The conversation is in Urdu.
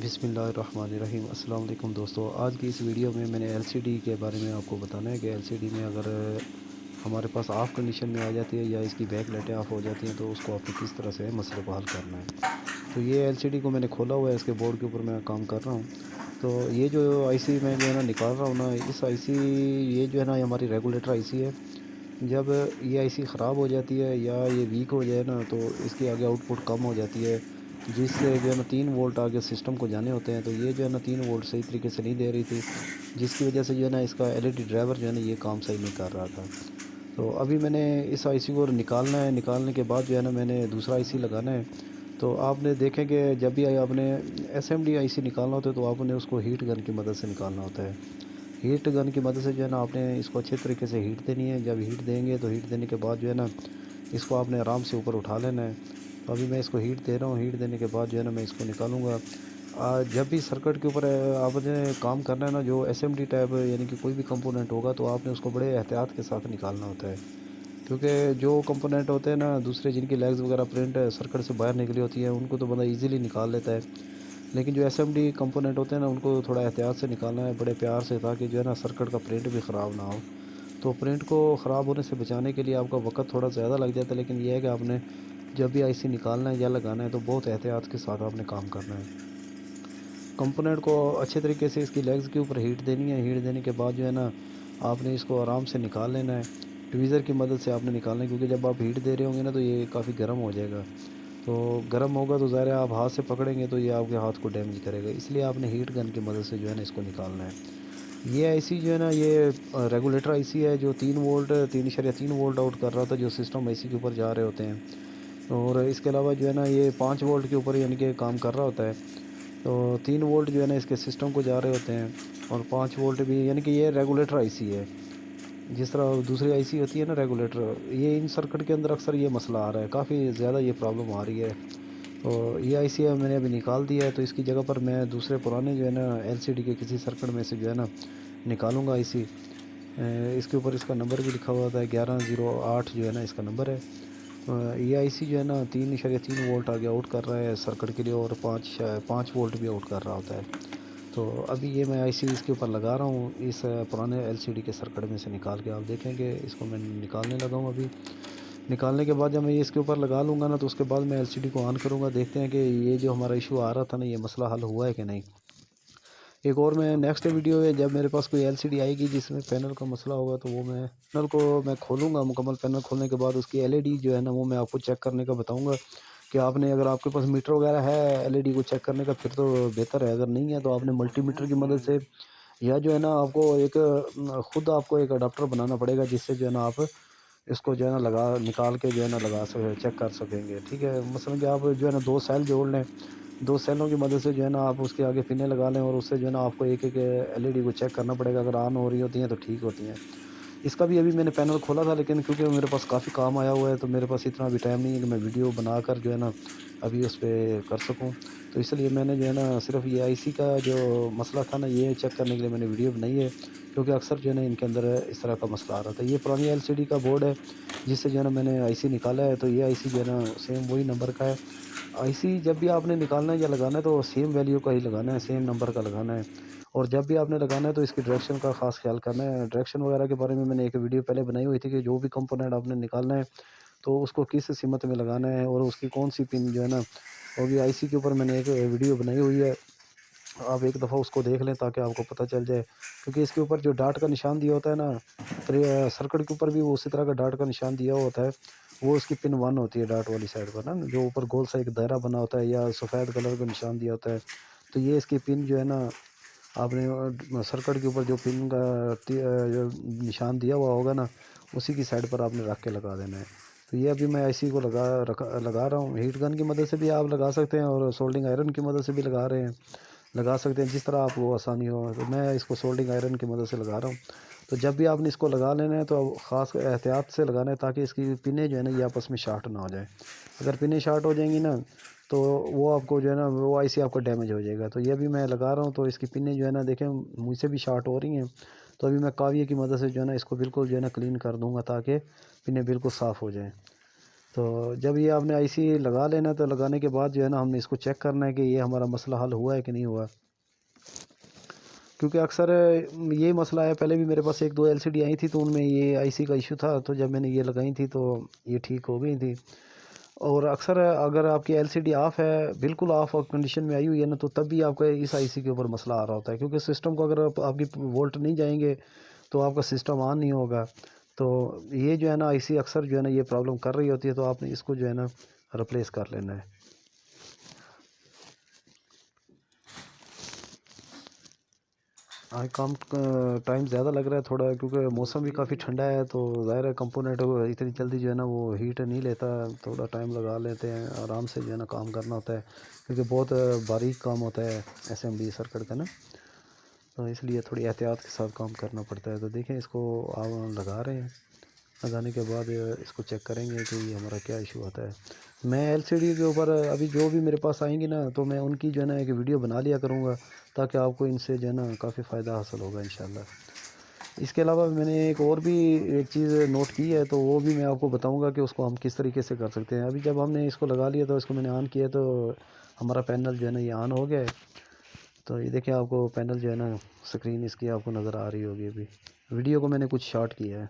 بسم اللہ الرحمن الرحیم۔ السلام علیکم دوستو، آج کی اس ویڈیو میں نے ایل سی ڈی کے بارے میں آپ کو بتانا ہے کہ ایل سی ڈی میں اگر ہمارے پاس آف کنڈیشن میں آ جاتی ہے یا اس کی بیک لائٹیں آف ہو جاتی ہیں تو اس کو آپ نے کس طرح سے مسئلے کو حل کرنا ہے۔ تو یہ ایل سی ڈی کو میں نے کھولا ہوا ہے، اس کے بورڈ کے اوپر میں کام کر رہا ہوں۔ تو یہ جو آئی سی میں جو ہے نا نکال رہا ہوں نا، اس آئی سی یہ جو ہے نا ہماری ریگولیٹر آئی سی ہے۔ جب یہ آئی سی خراب ہو جاتی ہے یا یہ ویک ہو جائے نا تو اس کی آگے آؤٹ پٹ کم ہو جاتی ہے، جس سے جو ہے نا 3 وولٹ آگے سسٹم کو جانے ہوتے ہیں۔ تو یہ جو ہے نا 3 وولٹ صحیح طریقے سے نہیں دے رہی تھی، جس کی وجہ سے جو ہے نا اس کا ایل ای ڈی ڈرائیور جو ہے نا یہ کام صحیح نہیں کر رہا تھا۔ تو ابھی میں نے اس آئی سی کو نکالنا ہے، نکالنے کے بعد جو ہے نا میں نے دوسرا آئی سی لگانا ہے۔ تو آپ نے دیکھیں کہ جب بھی آپ نے ایس ایم ڈی آئی سی نکالنا ہوتا ہے تو آپ نے اس کو ہیٹ گن کی مدد سے نکالنا ہوتا ہے۔ ہیٹ گن کی مدد سے جو ہے نا آپ نے اس کو اچھے طریقے سے ہیٹ دینی ہے۔ جب ہیٹ دیں گے تو ہیٹ دینے کے بعد جو ہے نا اس کو آپ نے آرام سے اوپر اٹھا لینا ہے۔ تو ابھی میں اس کو ہیٹ دے رہا ہوں، ہیٹ دینے کے بعد جو ہے نا میں اس کو نکالوں گا۔ جب بھی سرکٹ کے اوپر آپ نے کام کرنا ہے نا، جو ایس ایم ڈی ٹائپ یعنی کہ کوئی بھی کمپوننٹ ہوگا تو آپ نے اس کو بڑے احتیاط کے ساتھ نکالنا ہوتا ہے، کیونکہ جو کمپوننٹ ہوتے ہیں نا دوسرے جن کی لیگز وغیرہ پرنٹ سرکٹ سے باہر نکلی ہوتی ہیں ان کو تو بندہ ایزیلی نکال لیتا ہے، لیکن جو ایس ایم ڈی کمپوننٹ ہوتے ہیں نا ان کو تھوڑا احتیاط سے نکالنا ہے، بڑے پیار سے، تاکہ جو ہے نا سرکٹ کا پرنٹ بھی خراب نہ ہو۔ تو پرنٹ کو خراب ہونے سے بچانے کے لیے آپ کا وقت تھوڑا زیادہ لگ جاتا ہے، لیکن یہ ہے کہ آپ نے جب بھی آئی سی نکالنا ہے یا لگانا ہے تو بہت احتیاط کے ساتھ آپ نے کام کرنا ہے۔ کمپوننٹ کو اچھے طریقے سے اس کی لیگز کے اوپر ہیٹ دینی ہے، ہیٹ دینے کے بعد جو ہے نا آپ نے اس کو آرام سے نکال لینا ہے۔ ٹویزر کی مدد سے آپ نے نکالنا ہے، کیونکہ جب آپ ہیٹ دے رہے ہوں گے نا تو یہ کافی گرم ہو جائے گا۔ تو گرم ہوگا تو ظاہر ہے آپ ہاتھ سے پکڑیں گے تو یہ آپ کے ہاتھ کو ڈیمیج کرے گا، اس لیے آپ نے ہیٹ گن کی مدد سے جو ہے نا اس کو نکالنا ہے۔ یہ آئی سی جو ہے نا یہ ریگولیٹر آئی سی ہے، جو 3 وولٹ 3.3 وولٹ آؤٹ کر رہا تھا، جو سسٹم آئی سی کے اوپر جا رہے ہوتے ہیں۔ اور اس کے علاوہ جو ہے نا یہ 5 وولٹ کے اوپر یعنی کہ کام کر رہا ہوتا ہے۔ تو 3 وولٹ جو ہے نا اس کے سسٹم کو جا رہے ہوتے ہیں، اور 5 وولٹ بھی، یعنی کہ یہ ریگولیٹر آئی سی ہے۔ جس طرح دوسری آئی سی ہوتی ہے نا ریگولیٹر، یہ ان سرکٹ کے اندر اکثر یہ مسئلہ آ رہا ہے، کافی زیادہ یہ پرابلم آ رہی ہے۔ تو یہ آئی سی ہے میں نے ابھی نکال دیا ہے، تو اس کی جگہ پر میں دوسرے پرانے جو ہے نا ایل سی ڈی کے کسی سرکٹ میں سے جو ہے نا نکالوں گا آئی سی۔ اس کے اوپر اس کا نمبر بھی لکھا ہوا تھا 1108 جو ہے نا اس کا نمبر ہے۔ یہ آئی سی جو ہے نا 3.3 وولٹ آگے آؤٹ کر رہا ہے سرکٹ کے لیے، اور 5 وولٹ بھی آؤٹ کر رہا ہوتا ہے۔ تو ابھی یہ میں آئی سی اس کے اوپر لگا رہا ہوں، اس پرانے ایل سی ڈی کے سرکٹ میں سے نکال کے۔ آپ دیکھیں کہ اس کو میں نکالنے لگا ہوں ابھی۔ نکالنے کے بعد جب میں یہ اس کے اوپر لگا لوں گا نا تو اس کے بعد میں ایل سی ڈی کو آن کروں گا، دیکھتے ہیں کہ یہ جو ہمارا ایشو آ رہا تھا نا یہ مسئلہ حل ہوا ہے کہ نہیں۔ ایک اور میں نیکسٹ ویڈیو ہے جب میرے پاس کوئی ایل سی ڈی آئے گی جس میں پینل کا مسئلہ ہوگا تو وہ میں پینل کو میں کھولوں گا، مکمل پینل کھولنے کے بعد اس کی ایل ای ڈی جو ہے نا وہ میں آپ کو چیک کرنے کا بتاؤں گا، کہ آپ نے اگر آپ کے پاس میٹر وغیرہ ہے ایل ای ڈی کو چیک کرنے کا پھر تو بہتر ہے، اگر نہیں ہے تو آپ نے ملٹی میٹر کی مدد سے، یا جو ہے نا آپ کو ایک خود آپ کو ایک اڈاپٹر بنانا پڑے گا، جس سے جو ہے نا آپ اس کو جو ہے نا نکال کے جو ہے نا لگا سکے، چیک کر سکیں گے، ٹھیک ہے۔ مثلا کہ آپ جو ہے نا 2 سیل جوڑ لیں، 2 سیلوں کی مدد سے جو ہے نا آپ اس کے آگے پنے لگا لیں، اور اس سے جو ہے نا آپ کو ایک ایک ایل ای ڈی کو چیک کرنا پڑے گا، اگر آن ہو رہی ہوتی ہیں تو ٹھیک ہوتی ہیں۔ اس کا بھی ابھی میں نے پینل کھولا تھا، لیکن کیونکہ میرے پاس کافی کام آیا ہوا ہے تو میرے پاس اتنا بھی ٹائم نہیں ہے کہ میں ویڈیو بنا کر جو ہے نا ابھی اس پہ کر سکوں، تو اس لیے میں نے جو ہے نا صرف یہ آئی سی کا جو مسئلہ تھا نا یہ چیک کرنے کے لیے میں نے ویڈیو بنائی ہے، کیونکہ اکثر جو ہے نا ان کے اندر اس طرح کا مسئلہ آ رہا تھا۔ یہ پرانی ایل سی ڈی کا بورڈ ہے جس سے جو ہے نا میں نے آئی سی نکالا ہے، تو یہ آئی سی جو ہے نا سیم وہی نمبر کا ہے۔ آئی سی جب بھی آپ نے نکالنا ہے یا لگانا ہے تو سیم ویلیو کا ہی لگانا ہے، سیم نمبر کا لگانا ہے، اور جب بھی آپ نے لگانا ہے تو اس کی ڈائریکشن کا خاص خیال کرنا ہے۔ ڈائریکشن وغیرہ کے بارے میں نے ایک ویڈیو پہلے بنائی ہوئی تھی، کہ جو بھی کمپوننٹ آپ نے نکالنا ہے تو اس کو کس سمت میں لگانا ہے اور اس کی کون سی پن جو ہے نا، اور بھی آئی سی کے اوپر میں نے ایک ویڈیو بنائی ہوئی ہے، آپ ایک دفعہ اس کو دیکھ لیں تاکہ آپ کو پتہ چل جائے، کیونکہ اس کے اوپر جو ڈاٹ کا نشان دیا ہوتا ہے نا، سرکٹ کے اوپر بھی وہ اسی طرح کا ڈاٹ کا نشان دیا ہوا ہوتا ہے، وہ اس کی پن 1 ہوتی ہے ڈاٹ والی سائڈ پر نا، جو اوپر گول سا ایک دائرہ بنا ہوتا ہے یا سفید کلر کا نشان دیا ہوتا ہے، تو یہ اس کی پن جو ہے نا آپ نے سرکٹ کے اوپر جو پن کا جو نشان دیا ہوا ہوگا نا اسی کی سائڈ پر آپ نے رکھ کے لگا دینا ہے۔ تو یہ ابھی میں آئی سی کو لگا رہا ہوں، ہیٹ گن کی مدد سے بھی آپ لگا سکتے ہیں اور سولڈنگ آئرن کی مدد سے بھی لگا سکتے ہیں، جس طرح آپ کو آسانی ہو، تو میں اس کو سولڈنگ آئرن کی مدد سے لگا رہا ہوں۔ تو جب بھی آپ نے اس کو لگا لینا ہے تو خاص احتیاط سے لگانا ہے، تاکہ اس کی پنیں جو ہے نا یہ آپس میں شارٹ نہ ہو جائیں، اگر پنیں شارٹ ہو جائیں گی نا تو وہ آپ کو جو ہے نا وہ آئی سی آپ کا ڈیمیج ہو جائے گا۔ تو یہ بھی میں لگا رہا ہوں، تو اس کی پنیں جو ہے نا دیکھیں مجھ سے بھی شارٹ ہو رہی ہیں، تو ابھی میں کاویہ کی مدد سے جو ہے نا اس کو بالکل جو ہے نا کلین کر دوں گا، تاکہ پنیں بالکل صاف ہو جائیں۔ تو جب یہ آپ نے آئی سی لگا لینا تو لگانے کے بعد جو ہے نا ہم نے اس کو چیک کرنا ہے کہ یہ ہمارا مسئلہ حل ہوا ہے کہ نہیں ہوا، کیونکہ اکثر یہی مسئلہ ہے۔ پہلے بھی میرے پاس ایک دو ایل سی ڈی آئی تھی تو ان میں یہ آئی سی کا ایشو تھا، تو جب میں نے یہ لگائی تھی تو یہ ٹھیک ہو گئی تھی۔ اور اکثر اگر آپ کی ایل سی ڈی آف ہے، بالکل آف کنڈیشن میں آئی ہوئی ہے نا، تو تب بھی آپ کا اس آئی سی کے اوپر مسئلہ آ رہا ہوتا ہے، کیونکہ سسٹم کو اگر آپ کی وولٹ نہیں جائیں گے تو آپ کا سسٹم آن نہیں ہوگا۔ تو یہ جو ہے نا آئی سی اکثر جو ہے نا یہ پرابلم کر رہی ہوتی ہے، تو آپ نے اس کو جو ہے نا ریپلیس کر لینا ہے۔ آج کام ٹائم زیادہ لگ رہا ہے تھوڑا، کیونکہ موسم بھی کافی ٹھنڈا ہے، تو ظاہر ہے کمپوننٹ اتنی جلدی جو ہے نا وہ ہیٹ نہیں لیتا، تھوڑا ٹائم لگا لیتے ہیں، آرام سے جو ہے نا کام کرنا ہوتا ہے، کیونکہ بہت باریک کام ہوتا ہے اسمبلی سرکٹ کا نا، تو اس لیے تھوڑی احتیاط کے ساتھ کام کرنا پڑتا ہے۔ تو دیکھیں اس کو آپ لگا رہے ہیں، لگانے کے بعد اس کو چیک کریں گے کہ یہ ہمارا کیا ایشو آتا ہے۔ میں ایل سی ڈی کے اوپر ابھی جو بھی میرے پاس آئیں گی نا، تو میں ان کی جو ہے نا ایک ویڈیو بنا لیا کروں گا، تاکہ آپ کو ان سے جو ہے نا کافی فائدہ حاصل ہوگا انشاءاللہ۔ اس کے علاوہ میں نے ایک اور بھی ایک چیز نوٹ کی ہے، تو وہ بھی میں آپ کو بتاؤں گا کہ اس کو ہم کس طریقے سے کر سکتے ہیں۔ ابھی جب ہم نے اس کو لگا لیا تو اس کو میں نے آن کیا، تو ہمارا پینل جو ہے نا یہ آن ہو گیا ہے۔ تو یہ دیکھیں آپ کو پینل جو ہے نا سکرین اس کی آپ کو نظر آ رہی ہوگی، ابھی ویڈیو کو میں نے کچھ شارٹ کیا ہے۔